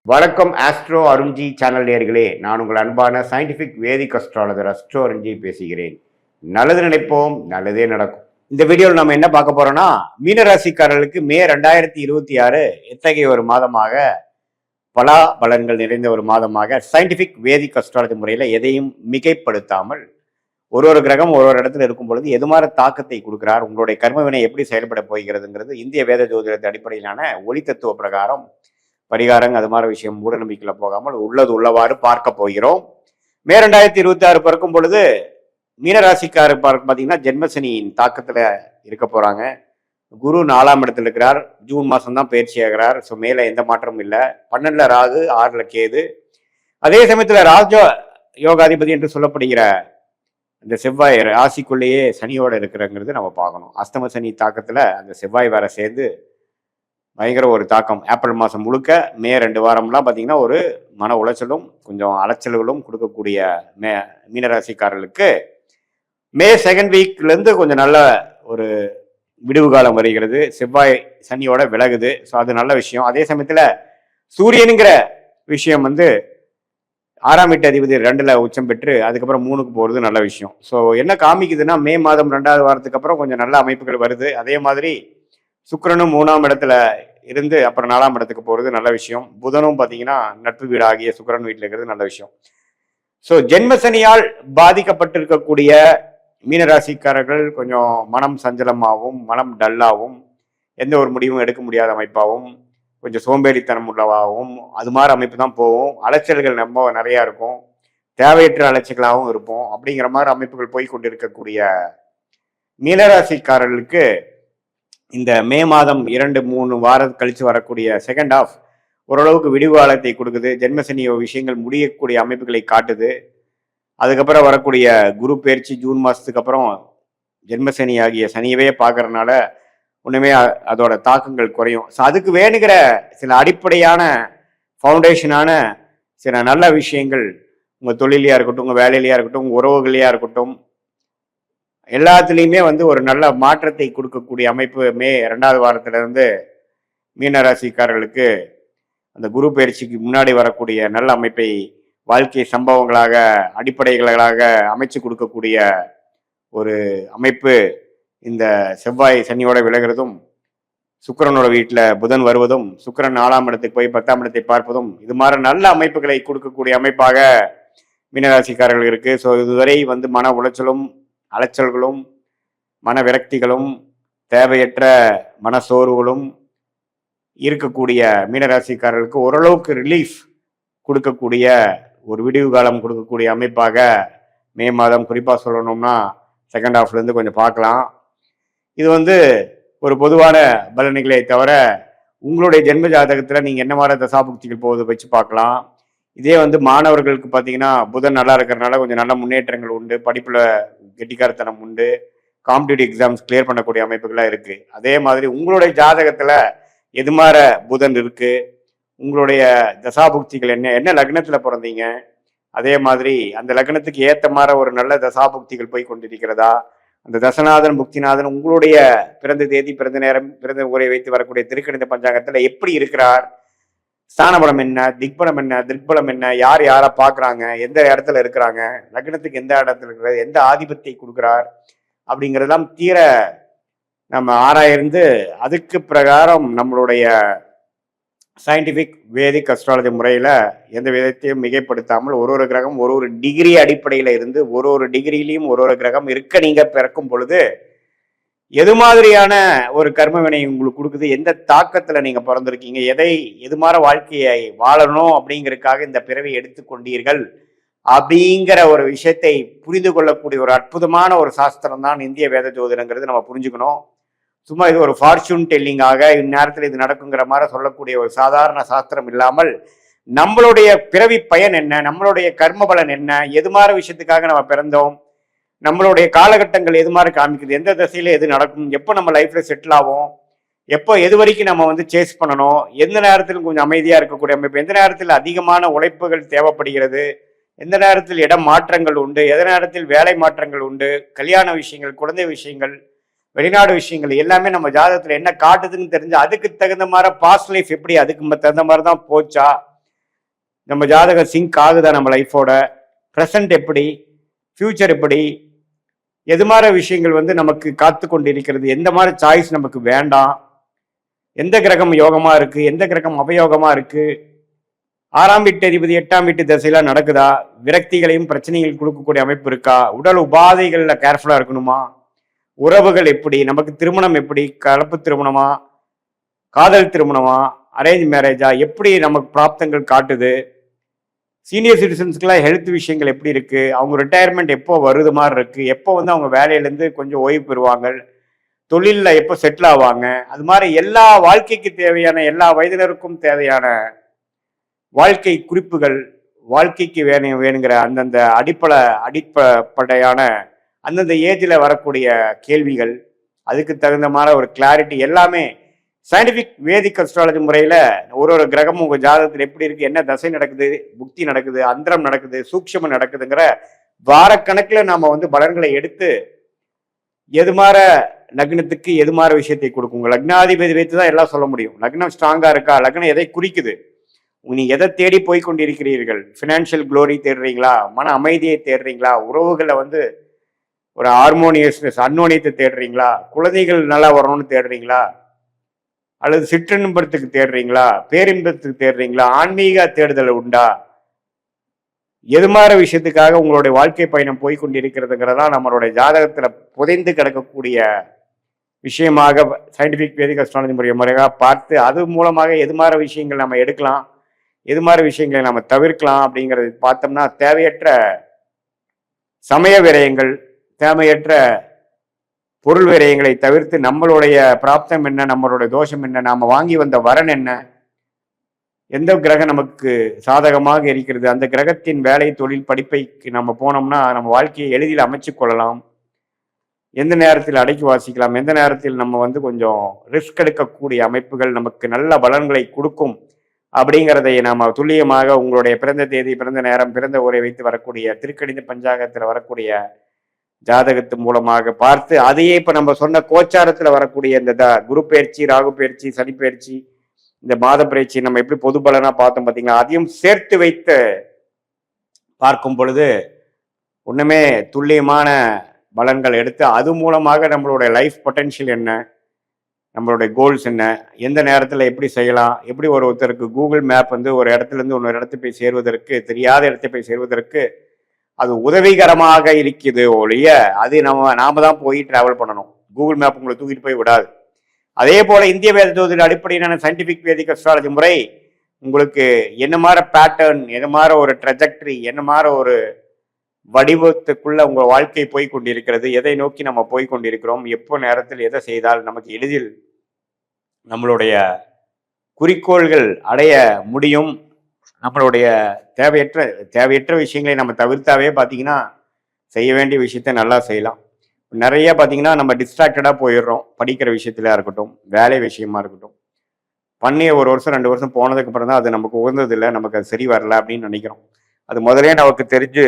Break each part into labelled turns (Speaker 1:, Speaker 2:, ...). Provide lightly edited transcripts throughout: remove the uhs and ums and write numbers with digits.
Speaker 1: வணக்கம் astro Arunji channel நேயர்களே, நான் உங்கள் அன்பான சயின்டிஃபிக் வேதிக் அஸ்ட்ராலஜர் அஸ்ட்ரோ அருண்ஜி பேசுகிறேன். நல்லது நினைப்போம், நல்லதே நடக்கும். இந்த வீடியோவில் நம்ம என்ன பார்க்க போறோம்னா, மீனராசிக்காரர்களுக்கு மே 2026 எத்தகைய ஒரு மாதமாக, பலா பலன்கள் நிறைந்த ஒரு மாதமாக சயின்டிஃபிக் வேதிக் அஸ்ட்ராலஜி முறையில் எதையும் மிகைப்படுத்தாமல் ஒரு கிரகம் ஒரு இடத்துல இருக்கும் பொழுது எது மாதிரி தாக்கத்தை கொடுக்கிறார், உங்களுடைய கர்மவினை எப்படி செயல்பட போகிறதுங்கிறது இந்திய வேத ஜோதிடத்தின் அடிப்படையிலான ஒளி தத்துவ பிரகாரம் பரிகாரங்க அது மாதிரி விஷயம் மூட நம்பிக்கையில போகாமல் உள்ளது உள்ளவாறு பார்க்க போகிறோம். மே 2026 பிறக்கும் பொழுது மீனராசிக்காரர் பார்த்தீங்கன்னா ஜென்மசனியின் தாக்கத்துல இருக்க போறாங்க. குரு 4ஆம் இடத்துல இருக்கிறார். ஜூன் மாசம் தான் பயிற்சி ஆகிறார். ஸோ மேல எந்த மாற்றமும் இல்லை. 12ல ராகு, 6ல கேது. அதே சமயத்துல ராஜ யோகாதிபதி என்று சொல்லப்படுகிற இந்த செவ்வாய் ராசிக்குள்ளேயே சனியோட இருக்கிறங்கிறது நம்ம பார்க்கணும். அஸ்தம சனி தாக்கத்துல அந்த செவ்வாய் வேற சேர்ந்து பயங்கர ஒரு தாக்கம். ஏப்ரல் மாதம் முழுக்க மே 2 வாரம்லாம் பார்த்தீங்கன்னா ஒரு மன உளைச்சலும் கொஞ்சம் அலைச்சல்களும் கொடுக்கக்கூடிய மீனராசிக்காரர்களுக்கு மே 2nd வீக்லேருந்து கொஞ்சம் நல்ல ஒரு விடுவு காலம் வருகிறது. செவ்வாய் சனியோட விலகுது. ஸோ அது நல்ல விஷயம். அதே சமயத்தில் சூரியனுங்கிற விஷயம் 6ஆம் வீட்டு அதிபதி 2ல் உச்சம் பெற்று அதுக்கப்புறம் 3க்கு போகிறது நல்ல விஷயம். ஸோ என்ன காமிக்குதுன்னா, மே மாதம் 2வது வாரத்துக்கு அப்புறம் கொஞ்சம் நல்ல அமைப்புகள் வருது. அதே மாதிரி சுக்கிரனும் 3ஆம் இடத்துல இருந்து அப்புறம் 4ஆம் இடத்துக்கு போகிறது நல்ல விஷயம். புதனும் பார்த்தீங்கன்னா நட்பு வீடு ஆகிய சுக்கிரன் வீட்டில் இருக்கிறது நல்ல விஷயம். ஸோ ஜென்மசனியால் பாதிக்கப்பட்டிருக்கக்கூடிய மீனராசிக்காரர்கள் கொஞ்சம் மனம் சஞ்சலமாகவும் மனம் டல்லாகவும் எந்த ஒரு முடிவும் எடுக்க முடியாத அமைப்பாகவும் கொஞ்சம் சோம்பேறித்தனம் உள்ளவாகவும் அது மாதிரி அமைப்பு தான் போகும். அலைச்சல்கள் ரொம்ப நிறையா இருக்கும். தேவையற்ற அலைச்சல்களாகவும் இருப்போம். அப்படிங்கிற மாதிரி அமைப்புகள் போய் கொண்டிருக்கக்கூடிய மீனராசிக்காரர்களுக்கு இந்த மே மாதம் 2-3 வாரம் கழிச்சு வரக்கூடிய செகண்ட் ஆஃப் ஓரளவுக்கு விடிவு காலத்தை கொடுக்குது. ஜென்மசனி விஷயங்கள் முடியக்கூடிய அமைப்புகளை காட்டுது. அதுக்கப்புறம் வரக்கூடிய குரு பயிற்சி ஜூன் மாதத்துக்கு அப்புறம் ஜென்மசனி ஆகிய சனியவே பார்க்கறதுனால ஒன்றுமே அதோட தாக்கங்கள் குறையும். ஸோ அதுக்கு வேணுங்கிற சில அடிப்படையான ஃபவுண்டேஷனான சில நல்ல விஷயங்கள் உங்கள் தொழிலையாக இருக்கட்டும், உங்கள் வேலையிலையாக இருக்கட்டும், உங்கள் உறவுகளையாக இருக்கட்டும், எல்லாத்துலேயுமே ஒரு நல்ல மாற்றத்தை கொடுக்கக்கூடிய அமைப்பு மே 2வது வாரத்திலிருந்து மீனராசிக்காரர்களுக்கு அந்த குரு பயிற்சிக்கு முன்னாடி வரக்கூடிய நல்ல அமைப்பை வாழ்க்கை சம்பவங்களாக அடிப்படைகளாக அமைச்சு கொடுக்கக்கூடிய ஒரு அமைப்பு இந்த செவ்வாய் சனியோட விலகிறதும், சுக்கிரனோட வீட்டில் புதன் வருவதும், சுக்கிரன் 4ஆம் இடத்துக்கு போய் 10ஆம் இடத்தை பார்ப்பதும் இது மாதிரி நல்ல அமைப்புகளை கொடுக்கக்கூடிய அமைப்பாக மீனராசிக்காரர்கள் இருக்கு. ஸோ இதுவரை மன உளைச்சலும் அலைச்சல்களும் மன விரக்திகளும் தேவையற்ற மனசோர்வுகளும் இருக்கக்கூடிய மீனராசிக்காரர்களுக்கு ஓரளவுக்கு ரிலீஃப் கொடுக்கக்கூடிய ஒரு விடிவு காலம் கொடுக்கக்கூடிய அமைப்பாக மே மாதம் குறிப்பாக சொல்லணும்னா செகண்ட் ஹாஃப்லேருந்து கொஞ்சம் பார்க்கலாம். இது ஒரு பொதுவான பலன்களை தவிர உங்களுடைய ஜென்ம ஜாதகத்தில் நீங்கள் என்ன மாதிரி தசாபுக்திகள் போகுது வச்சு பார்க்கலாம். இதே மாணவர்களுக்கு பார்த்தீங்கன்னா புதன் நல்லா இருக்கிறதுனால கொஞ்சம் நல்ல முன்னேற்றங்கள் உண்டு. படிப்பில் கெட்டிக்காரத்தனம் உண்டு. காம்படிட்டிவ் எக்ஸாம்ஸ் கிளியர் பண்ணக்கூடிய அமைப்புகளாக இருக்குது. அதே மாதிரி உங்களுடைய ஜாதகத்தில் எது மாதிரி புதன் இருக்குது, உங்களுடைய தசாபுக்திகள் என்ன லக்னத்தில் பிறந்தீங்க, அதே மாதிரி அந்த லக்னத்துக்கு ஏற்ற மாதிரி ஒரு நல்ல தசாபுக்திகள் போய் கொண்டிருக்கிறதா, அந்த தசநாதன் புக்திநாதன் உங்களுடைய பிறந்த தேதி பிறந்த நேரம் பிறந்த ஊரை வைத்து வரக்கூடிய திருக்கணித பஞ்சாங்கத்தில் எப்படி இருக்கிறார், ஸ்தானபலம் என்ன, திக்பலம் என்ன, திருப்பலம் என்ன, யார் யாரை பார்க்குறாங்க, எந்த இடத்துல இருக்கிறாங்க, லக்னத்துக்கு எந்த இடத்துல இருக்கிறார், எந்த ஆதிபத்தியை கொடுக்குறார் அப்படிங்கிறதெல்லாம் தீர நம்ம ஆராய்ந்து அதுக்கு பிரகாரம் நம்மளுடைய சயின்டிஃபிக் வேதிக் அஸ்ட்ராலஜி முறையில் எந்த விதத்தையும் மிகைப்படுத்தாமல் ஒரு கிரகம் ஒரு டிகிரி அடிப்படையில் இருந்து ஒரு டிகிரிலையும் ஒரு கிரகம் இருக்க நீங்கள் பிறக்கும் பொழுது எது மாதிரியான ஒரு கர்மவினை உங்களுக்கு கொடுக்குது, எந்த தாக்கத்தில் நீங்கள் பிறந்திருக்கீங்க, எது மாதிரி வாழ்க்கையை வாழணும் அப்படிங்கிறதுக்காக இந்த பிறவி எடுத்துக்கொண்டீர்கள் அப்படிங்கிற ஒரு விஷயத்தை புரிந்து கொள்ளக்கூடிய ஒரு அற்புதமான ஒரு சாஸ்திரம் தான் இந்திய வேத ஜோதிடங்கிறது நம்ம புரிஞ்சுக்கணும். சும்மா இது ஒரு ஃபார்ச்சூன் டெல்லிங்காக இந்நேரத்தில் இது நடக்குங்கிற மாதிரி சொல்லக்கூடிய ஒரு சாதாரண சாஸ்திரம் இல்லாமல் நம்மளுடைய பிறவி பயன் என்ன, நம்மளுடைய கர்ம பலன் என்ன, எது மாதிரி விஷயத்துக்காக நம்ம பிறந்தோம், நம்மளுடைய காலகட்டங்கள் எது மாதிரி காமிக்குது, எந்த திசையில எது நடக்கும், எப்போ நம்ம லைஃப்ல செட்டில் ஆகும், எப்போ எது வரைக்கும் நம்ம சேஸ் பண்ணணும், எந்த நேரத்திலும் கொஞ்சம் அமைதியாக இருக்கக்கூடிய அமைப்பு, எந்த நேரத்தில் அதிகமான உழைப்புகள் தேவைப்படுகிறது, எந்த நேரத்தில் இடம் மாற்றங்கள் உண்டு, எந்த நேரத்தில் வேலை மாற்றங்கள் உண்டு, கல்யாண விஷயங்கள், குழந்தை விஷயங்கள், வெளிநாடு விஷயங்கள் எல்லாமே நம்ம ஜாதகத்துல என்ன காட்டுதுன்னு தெரிஞ்சு அதுக்கு தகுந்த மாதிரி பாஸ்ட் லைஃப் எப்படி அதுக்கு தகுந்த மாதிரி தான் போச்சா, நம்ம ஜாதகம் சிங்க் ஆகுதா நம்ம லைஃபோட, ப்ரெசன்ட் எப்படி, ஃபியூச்சர் எப்படி, எது மாதிரி விஷயங்கள் வந்து நமக்கு காத்து கொண்டு இருக்கிறது, எந்த மாதிரி சாய்ஸ் நமக்கு வேண்டாம், எந்த கிரகம் யோகமா இருக்கு, எந்த கிரகம் அவயோகமா இருக்கு, 6ஆம் வீட்டு அதிபதி 8ஆம் வீட்டு திசையெல்லாம் நடக்குதா, விரக்திகளையும் பிரச்சனைகள் கொடுக்கக்கூடிய அமைப்பு இருக்கா, உடல் உபாதைகள்ல கேர்ஃபுல்லா இருக்கணுமா, உறவுகள் எப்படி, நமக்கு திருமணம் எப்படி, கலப்பு திருமணமா, காதல் திருமணமா, அரேஞ்ச் மேரேஜா, எப்படி நமக்கு பிராப்தங்கள் காட்டுது, சீனியர் சிட்டிசன்ஸ்க்குலாம் ஹெல்த் விஷயங்கள் எப்படி இருக்கு, அவங்க ரிட்டையர்மெண்ட் எப்போ வருது மாதிரி இருக்கு, எப்போ வந்து அவங்க வேலையிலேருந்து கொஞ்சம் ஓய்வு பெறுவாங்க, தொழிலில் எப்போ செட்டில் ஆவாங்க, அது மாதிரி எல்லா வாழ்க்கைக்கு தேவையான எல்லா வயதினருக்கும் தேவையான வாழ்க்கை குறிப்புகள், வாழ்க்கைக்கு வேணுங்கிற அந்தந்த அடிப்படையான அந்தந்த ஏஜில் வரக்கூடிய கேள்விகள், அதுக்கு தகுந்த மாதிரி ஒரு கிளாரிட்டி எல்லாமே சயின்டிபிக் வேதிக் அஸ்ட்ராலஜி முறையில் ஒரு கிரகமும் உங்கள் ஜாதகத்தில் எப்படி இருக்குது, என்ன தசை நடக்குது, புக்தி நடக்குது, அந்தரம் நடக்குது, சூக்ஷமம் நடக்குதுங்கிற வாரக்கணக்கில் நாம் வந்து பலன்களை எடுத்து எது மாற லக்னத்துக்கு எது மாற விஷயத்தை கொடுக்கும். லக்னாதிபதி வைத்து தான் எல்லாம் சொல்ல முடியும். லக்னம் ஸ்ட்ராங்காக இருக்கா, லக்னம் எதை குறிக்குது, நீங்கள் எதை தேடி போய் கொண்டிருக்கிறீர்கள், ஃபினான்ஷியல் க்ளோரி தேடுறீங்களா, மன அமைதியை தேடுறீங்களா, உறவுகளை வந்து ஒரு ஹார்மோனியஸ்னஸ் அன்னோனியத்தை தேடுறீங்களா, குழந்தைகள் நல்லா வரணும்னு தேடுறீங்களா, அல்லது சிற்றின்பத்துக்கு தேடுறீங்களா, பேரின்பத்துக்கு தேடுறீங்களா, ஆன்மீக தேடுதல் உண்டா, எது மாதிரி விஷயத்துக்காக உங்களுடைய வாழ்க்கை பயணம் போய் கொண்டிருக்கிறதுங்கிறதா நம்மளுடைய ஜாதகத்துல புதைந்து கிடக்கக்கூடிய விஷயமாக சயின்டிபிக் வேதிக் அஸ்ட்ராலஜி முறையாக பார்த்து அது மூலமாக எது மாதிரி விஷயங்கள் நம்ம எடுக்கலாம், எது மாதிரி விஷயங்களை நம்ம தவிர்க்கலாம் அப்படிங்கிறது பார்த்தோம்னா தேவையற்ற சமய விரயங்கள், தேவையற்ற பொருள் விரயங்களை தவிர்த்து நம்மளுடைய பிராப்தம் என்ன, நம்மளுடைய தோஷம் என்ன, நாம வாங்கி வந்த வரன் என்ன, எந்த கிரகம் நமக்கு சாதகமாக இருக்கிறது, அந்த கிரகத்தின் வேலை தொழில் படிப்பைக்கு நம்ம போனோம்னா நம்ம வாழ்க்கையை எளிதில் அமைச்சு கொள்ளலாம், எந்த நேரத்தில் அடக்கி வாசிக்கலாம், எந்த நேரத்தில் நம்ம வந்து கொஞ்சம் ரிஸ்க் எடுக்கக்கூடிய அமைப்புகள் நமக்கு நல்ல பலன்களை கொடுக்கும் அப்படிங்கிறதை நாம துல்லியமாக உங்களுடைய பிறந்த தேதி, பிறந்த நேரம், பிறந்த ஊரை வைத்து வரக்கூடிய திருக்கணித பஞ்சாங்கத்தில் வரக்கூடிய ஜாதகத்து மூலமாக பார்த்து அதையே இப்ப நம்ம சொன்ன கோச்சாரத்துல வரக்கூடிய இந்த குரு பயிற்சி, ராகு பயிற்சி, சனி பயிற்சி, இந்த மாத பயிற்சி நம்ம எப்படி பொது பலனா பார்த்தோம் பார்த்தீங்களா, அதையும் சேர்த்து வைத்து பார்க்கும் பொழுது ஒண்ணுமே துல்லியமான பலன்கள் எடுத்து அது மூலமாக நம்மளுடைய லைஃப் பொட்டன்ஷியல் என்ன, நம்மளுடைய கோல்ஸ் என்ன, எந்த நேரத்தில் எப்படி செய்யலாம், எப்படி ஒருத்தருக்கு கூகுள் மேப் வந்து ஒரு இடத்துல இருந்து இன்னொரு இடத்துக்கு போய் சேர்வதற்கு, தெரியாத இடத்துக்கு போய் சேர்வதற்கு அது உதவிகரமாக இருக்குது ஒழிய அது நாம தான் போய் டிராவல் பண்ணணும். கூகுள் மேப் உங்களை தூக்கிட்டு போய் விடாது. அதே போல இந்திய வேத ஜோதிட அடிப்படையிலான சயின்டிபிக் வேதிக் அஸ்ட்ராலஜி முறை உங்களுக்கு என்ன மாதிரி பேட்டர்ன், என்ன மாதிரி ஒரு ட்ரெஜெக்டரி, என்ன மாதிரி ஒரு வடிவத்துக்குள்ள உங்க வாழ்க்கை போய் கொண்டிருக்கிறது, எதை நோக்கி நம்ம போய் கொண்டிருக்கிறோம், எப்போ நேரத்தில் எதை செய்தால் நமக்கு எளிதில் நம்மளுடைய குறிக்கோள்கள் அடைய முடியும், நம்மளுடைய தேவையற்ற விஷயங்களை நம்ம தவிர்த்தாவே பார்த்தீங்கன்னா செய்ய வேண்டிய விஷயத்த நல்லா செய்யலாம். நிறைய பார்த்தீங்கன்னா நம்ம டிஸ்ட்ராக்டடாக போயிடுறோம். படிக்கிற விஷயத்துல இருக்கட்டும், வேலை விஷயமா இருக்கட்டும், பண்ணி 1 வருஷம் 2 வருஷம் போனதுக்கு அப்புறம் தான் அது நமக்கு உகந்தது இல்லை, நமக்கு அது சரி வரல அப்படின்னு நினைக்கிறோம். அது முதலே நமக்கு தெரிஞ்சு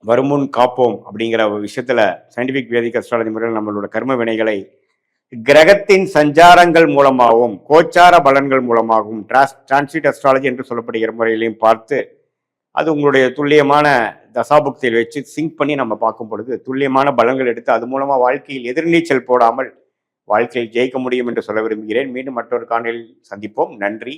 Speaker 1: வருமுன் காப்போம் அப்படிங்கிற ஒரு விஷயத்துல சயின்டிபிக் வேதிக் அஸ்ட்ராலஜி முறையில் நம்மளோட கர்ம வினைகளை கிரகத்தின் சஞ்சாரங்கள் மூலமாகவும் கோச்சார பலன்கள் மூலமாகவும் டிரான்சிட் அஸ்ட்ராலஜி என்று சொல்லப்படுகிற முறையிலையும் பார்த்து அது உங்களுடைய துல்லியமான தசாபுக்தியில் வச்சு சிங்க் பண்ணி நம்ம பார்க்கும் பொழுது துல்லியமான பலன்கள் எடுத்து அது மூலமா வாழ்க்கையில் எதிர்நீச்சல் போடாமல் வாழ்க்கையில் ஜெயிக்க முடியும் என்று சொல்ல விரும்புகிறேன். மீண்டும் மற்றொரு காணொளியில் சந்திப்போம். நன்றி.